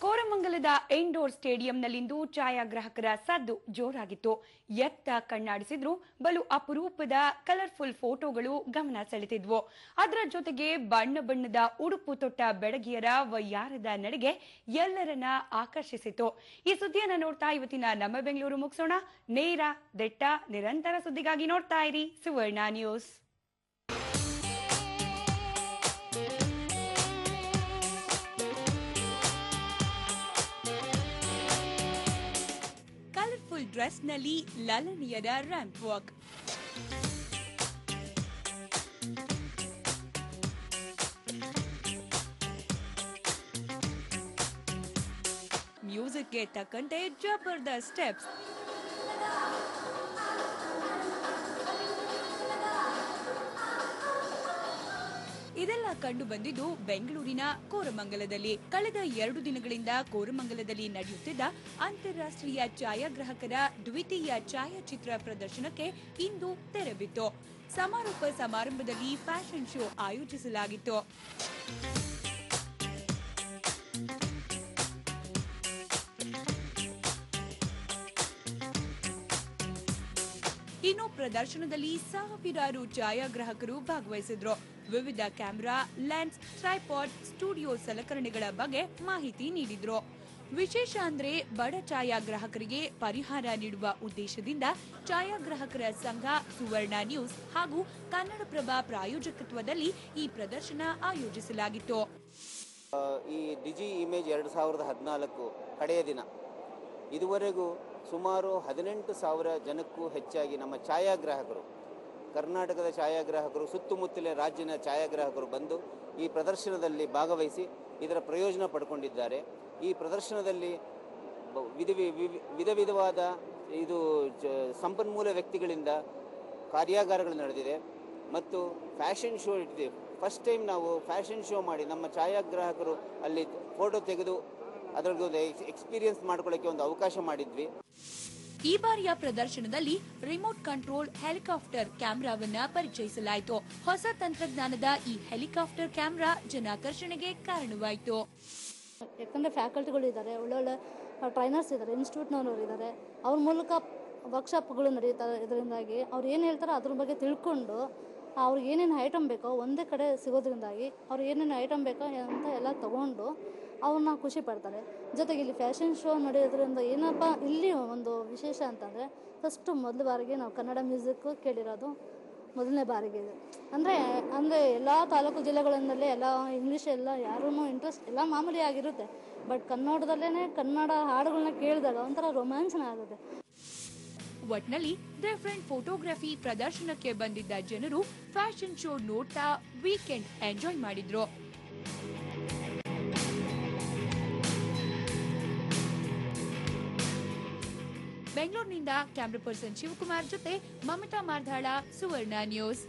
ಕೋರಮಂಗಲದ indoor ಸ್ಟೇಡಿಯಂನಲ್ಲಿಂದು ಛಾಯಾಗ್ರಾಹಕರ ಸದ್ದು ಜೋರಾಗಿತ್ತು. ಎತ್ತ ಕಣ್ಣಾಡಿಸಿದ್ರು ಬಲು ಅಪರೂಪದ ಕಲರ್ಫುಲ್ ಫೋಟೋಗಳು ಗಮನ ಸೆಳೆತಿದ್ವು. ಅದರ ಜೊತೆಗೆ ಬಣ್ಣ ಬಣ್ಣದ ಉಡುಪು ತೊಟ್ಟ ಬೆಡಗಿಯರ ವಯ್ಯಾರದ ನಡೆಗೆ ಎಲ್ಲರನ್ನ ಆಕರ್ಷಿಸಿತು. ಈ ಸುದ್ದಿಯನ್ನ ನೋಡ್ತಾ ಇವತ್ತಿನ ನಮ್ಮ ಬೆಂಗಳೂರು ಮುಗಿಸೋಣ. ನೇರ ದಿಟ್ಟ ನಿರಂತರ ಸುದ್ದಿಗಾಗಿ ನೋಡ್ತಾ ಇರಿ ಸುವರ್ಣ ನ್ಯೂಸ್. ಕಲರ್ಫುಲ್ ಡ್ರೆಸ್ನಲ್ಲಿ ಲಲನಿಯರ ರ್ಯಾಂಪ್ ವಾಕ್, ಮ್ಯೂಸಿಕ್ಗೆ ತಕ್ಕಂತೆ ಜಬರ್ದಸ್ತ್ ಸ್ಟೆಪ್ಸ್, ಇದೆಲ್ಲ ಕಂಡು ಬಂದಿದ್ದು ಬೆಂಗಳೂರಿನ ಕೋರಮಂಗಲದಲ್ಲಿ. ಕಳೆದ 2 ದಿನಗಳಿಂದ ಕೋರಮಂಗಲದಲ್ಲಿ ನಡೆಯುತ್ತಿದ್ದ ಅಂತಾರಾಷ್ಟ್ರೀಯ ಛಾಯಾಗ್ರಾಹಕರ ದ್ವಿತೀಯ ಛಾಯಾಚಿತ್ರ ಪ್ರದರ್ಶನಕ್ಕೆ ಇಂದು ತೆರೆ ಬಿತ್ತು. ಸಮಾರೋಪ ಸಮಾರಂಭದಲ್ಲಿ ಫ್ಯಾಷನ್ ಶೋ ಆಯೋಜಿಸಲಾಗಿತ್ತು. ಇನ್ನು ಪ್ರದರ್ಶನದಲ್ಲಿ ಸಾವಿರಾರು ಛಾಯಾಗ್ರಾಹಕರು ಭಾಗವಹಿಸಿದ್ರು. ವಿವಿಧ ಕ್ಯಾಮೆರಾ, ಲೆನ್ಸ್, ಟ್ರೈಪಾಡ್, ಸ್ಟುಡಿಯೋ ಸಲಕರಣೆಗಳ ಬಗ್ಗೆ ಮಾಹಿತಿ ನೀಡಿದ್ರು. ವಿಶೇಷ ಅಂದ್ರೆ ಬಡ ಛಾಯಾಗ್ರಾಹಕರಿಗೆ ಪರಿಹಾರ ನೀಡುವ ಉದ್ದೇಶದಿಂದ ಛಾಯಾಗ್ರಾಹಕರ ಸಂಘ, ಸುವರ್ಣ ನ್ಯೂಸ್ ಹಾಗೂ ಕನ್ನಡಪ್ರಭ ಪ್ರಾಯೋಜಕತ್ವದಲ್ಲಿ ಈ ಪ್ರದರ್ಶನ ಆಯೋಜಿಸಲಾಗಿತ್ತು. ಈ ಡಿಜಿ ಇಮೇಜ್ 2014 ಕಡೆಯ ದಿನ ಇದುವರೆಗೂ ಸುಮಾರು 18,000 ಜನಕ್ಕೂ ಹೆಚ್ಚಾಗಿ ನಮ್ಮ ಛಾಯಾಗ್ರಾಹಕರು, ಕರ್ನಾಟಕದ ಛಾಯಾಗ್ರಾಹಕರು, ಸುತ್ತಮುತ್ತಲಿನ ರಾಜ್ಯದ ಛಾಯಾಗ್ರಾಹಕರು ಬಂದು ಈ ಪ್ರದರ್ಶನದಲ್ಲಿ ಭಾಗವಹಿಸಿ ಇದರ ಪ್ರಯೋಜನ ಪಡ್ಕೊಂಡಿದ್ದಾರೆ. ಈ ಪ್ರದರ್ಶನದಲ್ಲಿ ವಿಧ ವಿಧವಾದ ಇದು ಸಂಪನ್ಮೂಲ ವ್ಯಕ್ತಿಗಳಿಂದ ಕಾರ್ಯಾಗಾರಗಳು ನಡೆದಿದೆ ಮತ್ತು ಫ್ಯಾಷನ್ ಶೋ ಇಟ್ಟಿದೆ. ಫಸ್ಟ್ ಟೈಮ್ ನಾವು ಫ್ಯಾಷನ್ ಶೋ ಮಾಡಿ ನಮ್ಮ ಛಾಯಾಗ್ರಾಹಕರು ಅಲ್ಲಿ ಫೋಟೋ ತೆಗೆದು ಅದರದ್ದು ಎಕ್ಸ್ಪೀರಿಯನ್ಸ್ ಮಾಡ್ಕೊಳ್ಳೋಕ್ಕೆ ಒಂದು ಅವಕಾಶ ಮಾಡಿದ್ವಿ. ಈ ಬಾರಿಯ ಪ್ರದರ್ಶನದಲ್ಲಿ ರಿಮೋಟ್ ಕಂಟ್ರೋಲ್ ಹೆಲಿಕಾಪ್ಟರ್ ಕ್ಯಾಮೆರಾವನ್ನ ಪರಿಚಯಿಸಲಾಯಿತು. ಹೊಸ ತಂತ್ರಜ್ಞಾನದ ಈ ಹೆಲಿಕಾಪ್ಟರ್ ಕ್ಯಾಮೆರಾ ಜನಾಕರ್ಷಣೆಗೆ ಕಾರಣವಾಯಿತು. ಯಾಕಂದರೆ ಫ್ಯಾಕಲ್ಟಿಗಳು ಇದ್ದಾರೆ, ಒಳ್ಳೊಳ್ಳೆ ಟ್ರೈನರ್ಸ್ ಇದ್ದಾರೆ, ಇನ್ಸ್ಟಿಟ್ಯೂಟ್ನವರು ಇದ್ದಾರೆ. ಅವ್ರ ಮೂಲಕ ವರ್ಕ್ಶಾಪ್ಗಳು ನಡೀತಾರೆ. ಇದರಿಂದಾಗಿ ಅವ್ರು ಏನು ಹೇಳ್ತಾರೆ ಅದ್ರ ಬಗ್ಗೆ ತಿಳ್ಕೊಂಡು ಅವ್ರಿಗೆ ಏನೇನು ಐಟಮ್ ಬೇಕೋ ಒಂದೇ ಕಡೆ ಸಿಗೋದ್ರಿಂದಾಗಿ ಅವ್ರು ಏನೇನು ಐಟಮ್ ಬೇಕೋ ಅಂತ ಎಲ್ಲ ತೊಗೊಂಡು ಅವ್ರನ್ನ ಖುಷಿ ಪಡ್ತಾರೆ. ಜೊತೆಗೆ ಇಲ್ಲಿ ಫ್ಯಾಷನ್ ಶೋ ನಡೆಯೋದ್ರಿಂದ ಏನಪ್ಪ ಇಲ್ಲಿ ಒಂದು ವಿಶೇಷ ಅಂತಂದರೆ ಫಸ್ಟು ಮೊದಲ ಬಾರಿಗೆ ನಾವು ಕನ್ನಡ ಮ್ಯೂಸಿಕ್ಕು ಕೇಳಿರೋದು ಮೊದಲನೇ ಬಾರಿಗೆ ಇದೆ. ಅಂದರೆ ಎಲ್ಲ ತಾಲೂಕು ಜಿಲ್ಲೆಗಳಿಂದಲೇ ಎಲ್ಲ ಇಂಗ್ಲೀಷ್ ಎಲ್ಲ ಯಾರೂ ಇಂಟ್ರೆಸ್ಟ್ ಎಲ್ಲ ಮಾಮೂಲಿ ಆಗಿರುತ್ತೆ. ಬಟ್ ಕನ್ನಡದಲ್ಲೇ ಕನ್ನಡ ಹಾಡುಗಳನ್ನ ಕೇಳಿದಾಗ ಒಂಥರ ರೋಮಾಂಚನ ಆಗುತ್ತೆ. ಒಟ್ನಲ್ಲಿ ಡಿಫರೆಂಟ್ ಫೋಟೋಗ್ರಫಿ ಪ್ರದರ್ಶನಕ್ಕೆ ಬಂದಿದ್ದ ಜನರು ಫ್ಯಾಷನ್ ಶೋ ನೋಡ್ತಾ ವೀಕೆಂಡ್ ಎಂಜಾಯ್ ಮಾಡಿದ್ರು. ಬೆಂಗಳೂರಿನಿಂದ ಕ್ಯಾಮರಾ ಪರ್ಸನ್ ಶಿವಕುಮಾರ್ ಜೊತೆ ಮಮತಾ ಮಾರ್ಧಾಳ, ಸುವರ್ಣ ನ್ಯೂಸ್.